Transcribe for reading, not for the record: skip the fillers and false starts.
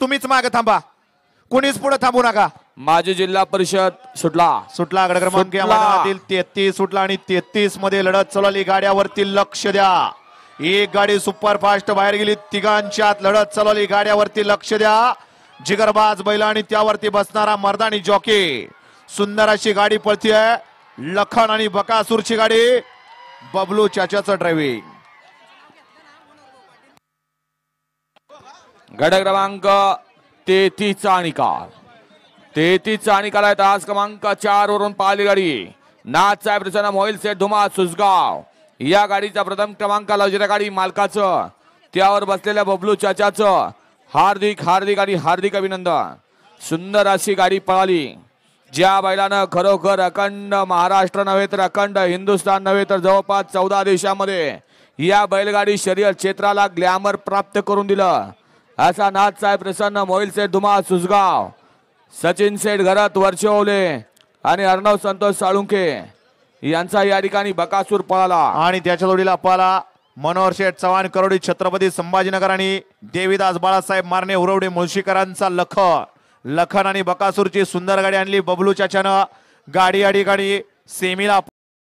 तुम्हीच मागे थांबा, कुणीच पुढे थांबू नका। माजी जिल्हा परिषद सुटला गड क्रमांक या मैदानातील 33 सुटला आणि 33 मध्ये लढत चालवली। गाड्यावरती लक्ष द्या, एक गाडी सुपरफास्ट बाहेर गेली, तिघांच्यात लढत चालवली। गाड्यावरती लक्ष द्या, जिगरबाज बैल आणि त्यावरती बसणारा मर्दानी जॉकी। सुंदर अशी गाडी पळतीये, लखन आणि बकासूरची गाडी, बबलू चाचाचं ड्रायव्हिंग। गड क्रमांक 33 चा निकाल, 33 चा निकाल आहे। तास क्रमांक 4 वरून पाहिली गाडी नाथसाहेब प्रसन्न मोहिल सेठ धुमा सुसगाव। या गाडीचा प्रथम क्रमांक लावलेल्या गाडी मालकाचं, त्यावर बसलेल्या बबलू चाचाचं हार्दिक हार्दिक आणि हार्दिक अभिनंदन। सुंदर अशी गाडी पळाली, ज्या बैलानं खरोखर अखंड महाराष्ट्र नव्हे तर अखंड हिंदुस्थान नव्हे तर जवळपास 14 देशामध्ये या बैलगाडी शर्यत क्षेत्राला ग्लॅमर प्राप्त करून दिलं, असा नाथसाहेब प्रसन्न मोहिल सेठ धुमा सुसगाव, सचिन सेठ घरात वर्षवले आणि अर्णव संतोष साळुंके यांचा या ठिकाणी बकासूर पळाला। आणि त्याच्या जोडीला पळाला मनोहर शेठ चव्हाण करोडी छत्रपती संभाजीनगर आणि देवीदास बाळासाहेब मारणे उरवडे मुळशीकरांचा लखन आणि बकासूरची सुंदर गाडी आणली बबलू चाचानं। गाडी सेमीला